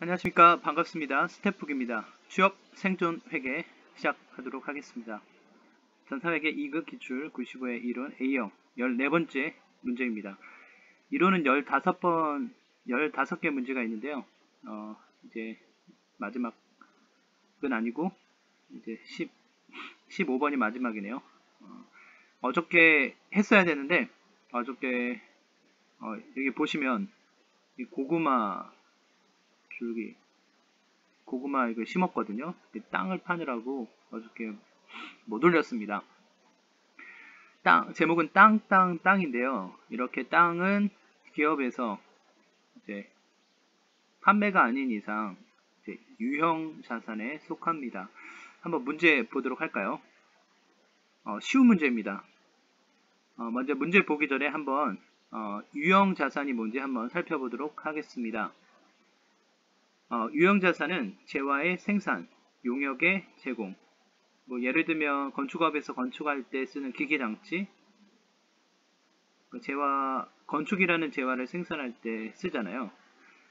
안녕하십니까. 반갑습니다. 스태프북입니다. 취업 생존 회계 시작하도록 하겠습니다. 전사회계 2급 기출 95의 이론 A형 14번째 문제입니다. 이론은 15개 문제가 있는데요. 이제 마지막은 아니고 이제 15번이 마지막이네요. 어저께 했어야 되는데 어저께 여기 보시면 이 고구마 줄기 고구마 이거 심었거든요. 땅을 파느라고 어저께 못 올렸습니다. 제목은 땅인데요. 이렇게 땅은 기업에서 이제 판매가 아닌 이상 이제 유형 자산에 속합니다. 한번 문제 보도록 할까요? 쉬운 문제입니다. 먼저 문제 보기 전에 한번 유형 자산이 뭔지 한번 살펴보도록 하겠습니다. 유형 자산은 재화의 생산, 용역의 제공, 예를 들면 건축업에서 건축할 때 쓰는 기계장치, 건축이라는 재화를 생산할 때 쓰잖아요.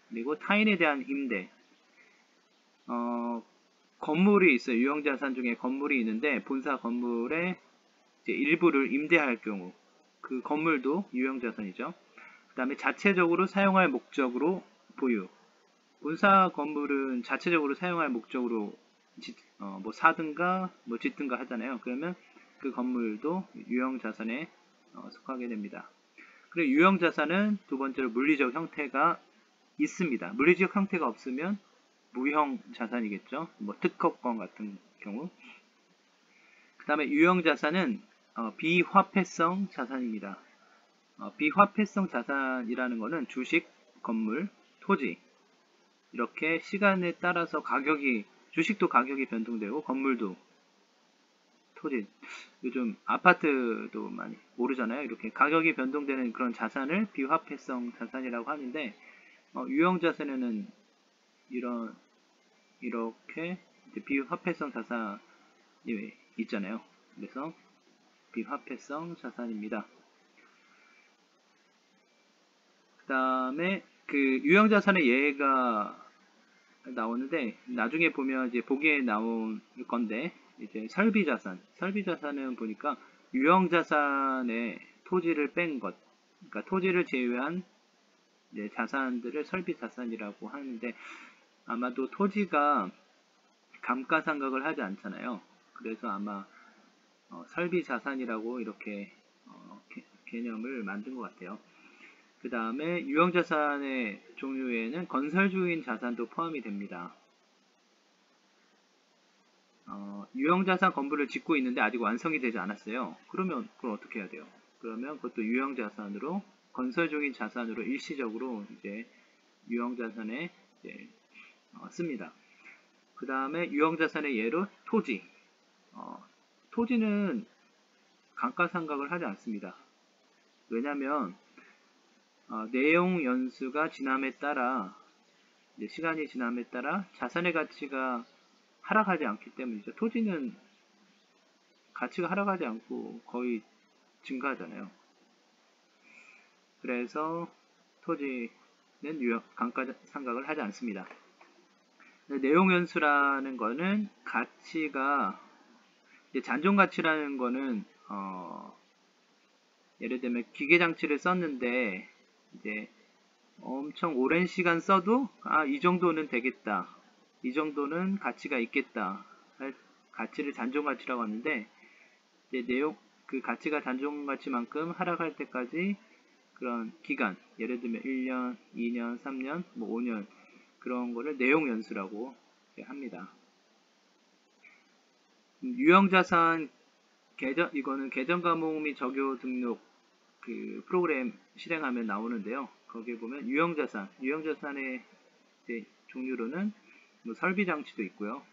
그리고 타인에 대한 임대, 건물이 있어요. 유형 자산 중에 건물이 있는데 본사 건물의 이제 일부를 임대할 경우 그 건물도 유형 자산이죠. 그 다음에 자체적으로 사용할 목적으로 보유. 본사 건물은 자체적으로 사용할 목적으로 사든가 짓든가 하잖아요. 그러면 그 건물도 유형 자산에 속하게 됩니다. 그리고 유형 자산은 두 번째로 물리적 형태가 있습니다. 물리적 형태가 없으면 무형 자산이겠죠. 특허권 같은 경우. 그 다음에 유형 자산은 비화폐성 자산입니다. 비화폐성 자산이라는 것은 주식, 건물, 토지 이렇게 시간에 따라서 주식도 가격이 변동되고 건물도 토지, 요즘 아파트도 많이 오르잖아요. 이렇게 가격이 변동되는 그런 자산을 비화폐성 자산이라고 하는데 유형 자산에는 이렇게 비화폐성 자산이 있잖아요. 그래서 비화폐성 자산입니다. 그 다음에 그 유형 자산의 예가 나오는데 나중에 보면 이제 보기에 나올 건데 이제 설비 자산은 보니까 유형 자산에 토지를 뺀 것, 그러니까 토지를 제외한 이제 자산들을 설비 자산이라고 하는데 아마도 토지가 감가상각을 하지 않잖아요. 그래서 아마 설비 자산이라고 이렇게 개념을 만든 것 같아요. 그 다음에 유형자산의 종류에는 건설중인 자산도 포함이 됩니다. 유형자산 건물을 짓고 있는데 아직 완성이 되지 않았어요. 그러면 그걸 어떻게 해야 돼요? 그러면 그것도 유형자산으로 건설중인 자산으로 일시적으로 이제 유형자산에 이제 씁니다. 그 다음에 유형자산의 예로 토지. 토지는 감가상각을 하지 않습니다. 왜냐하면 내용 연수가 지남에 따라 시간이 지남에 따라 자산의 가치가 하락하지 않기 때문이죠. 토지는 가치가 하락하지 않고 거의 증가하잖아요. 그래서 토지는 감가상각을 하지 않습니다. 내용 연수라는 거는 가치가 잔존가치라는 거는 예를 들면 기계장치를 썼는데 이제 엄청 오랜 시간 써도 이 정도는 되겠다, 이 정도는 가치가 있겠다 할 가치를 잔존가치라고 하는데 이제 그 가치가 잔존가치만큼 하락할 때까지 그런 기간, 예를 들면 1년, 2년, 3년, 5년 그런 거를 내용연수라고 합니다. 유형자산 이거는 계정과목 및 적요 등록 그 프로그램 실행하면 나오는데요. 거기에 보면 유형자산의 종류로는 설비장치도 있고요.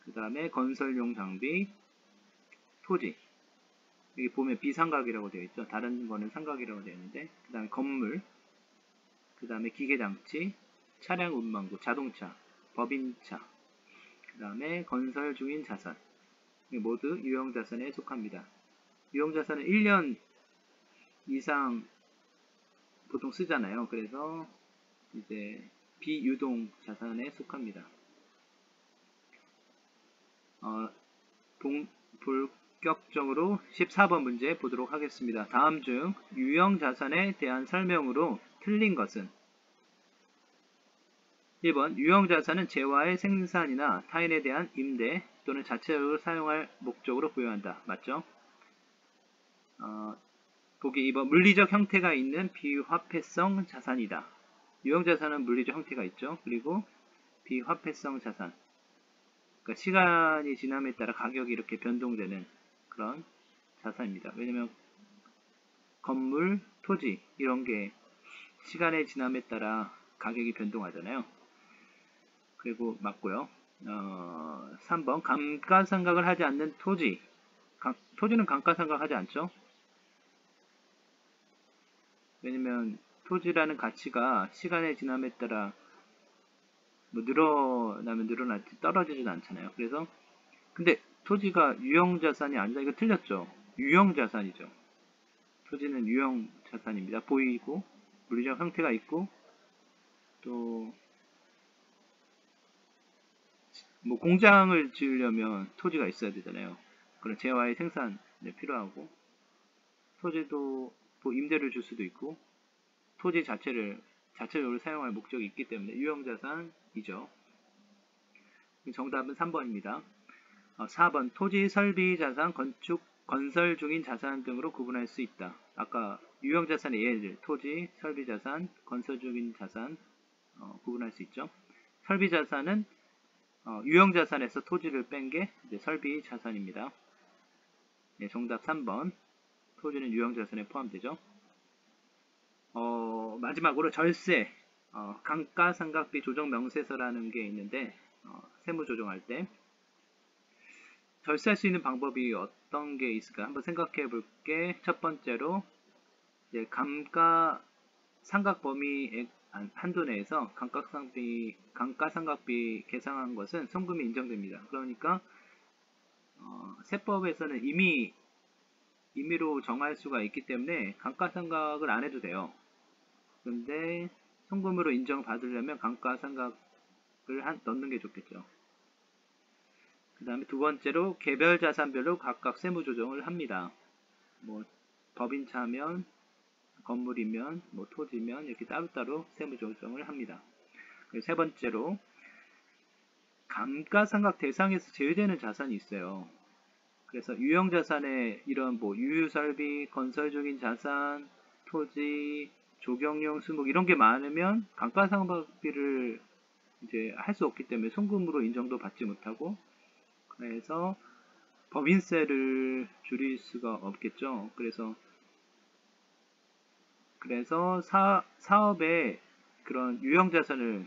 그 다음에 건설용 장비, 토지. 여기 보면 비상각이라고 되어 있죠. 다른 거는 상각이라고 되어 있는데, 그 다음에 건물, 그 다음에 기계장치, 차량 운반구, 자동차, 법인차, 그 다음에 건설 중인 자산. 모두 유형자산에 속합니다. 유형자산은 1년 이상 보통 쓰잖아요. 그래서 이제 비유동 자산에 속합니다. 본격적으로 14번 문제 보도록 하겠습니다. 다음 중 유형 자산에 대한 설명으로 틀린 것은? 1번 유형 자산은 재화의 생산이나 타인에 대한 임대 또는 자체적으로 사용할 목적으로 부여한다. 맞죠? 보기 2번 물리적 형태가 있는 비화폐성 자산이다. 유형 자산은 물리적 형태가 있죠. 그리고 비화폐성 자산, 그러니까 시간이 지남에 따라 가격이 이렇게 변동되는 그런 자산입니다. 왜냐면 건물, 토지 이런 게 시간의 지남에 따라 가격이 변동하잖아요. 그리고 맞고요. 3번 감가상각을 하지 않는 토지. 토지는 감가상각하지 않죠. 왜냐면 토지라는 가치가 시간의 지남에 따라 뭐 늘어나면 늘어났지 떨어지진 않잖아요. 그래서 근데 토지가 유형자산이 아니다. 이거 틀렸죠. 유형자산이죠. 토지는 유형자산입니다. 보이고 물리적 형태가 있고 또 뭐 공장을 지으려면 토지가 있어야 되잖아요. 그런 재화의 생산이 필요하고 토지도 뭐 임대를 줄 수도 있고 토지 자체적으로 사용할 목적이 있기 때문에 유형자산이죠. 정답은 3번입니다. 4번 토지, 설비, 자산, 건축, 건설 중인 자산 등으로 구분할 수 있다. 아까 유형자산의 예를 토지, 설비, 자산, 건설 중인 자산 구분할 수 있죠. 설비 자산은 유형자산에서 토지를 뺀 게 설비 자산입니다. 네, 정답 3번. 토지는 유형자산에 포함되죠. 마지막으로 절세, 감가상각비 조정 명세서라는 게 있는데 세무 조정할 때 절세할 수 있는 방법이 어떤 게 있을까 한번 생각해 볼게. 첫 번째로 이제 감가상각 범위액 한도 내에서 감가상각비 계상한 것은 송금이 인정됩니다. 그러니까 세법에서는 임의로 정할 수가 있기 때문에 감가상각을 안 해도 돼요. 그런데 송금으로 인정받으려면 감가상각을 넣는 게 좋겠죠. 그 다음에 두 번째로 개별 자산별로 각각 세무 조정을 합니다. 뭐 법인차면, 건물이면, 뭐 토지면 이렇게 따로따로 세무 조정을 합니다. 세 번째로 감가상각 대상에서 제외되는 자산이 있어요. 그래서 유형자산에 이런 뭐 유유설비, 건설 중인 자산, 토지, 조경용 수목 이런 게 많으면 감가상각비를 이제 할 수 없기 때문에 송금으로 인정도 받지 못하고 그래서 법인세를 줄일 수가 없겠죠. 그래서 사업에 그런 유형자산을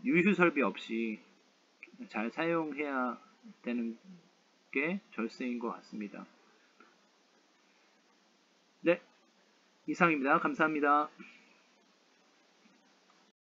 유휴설비 없이 잘 사용해야 되는 게 절세인 것 같습니다. 네, 이상입니다. 감사합니다.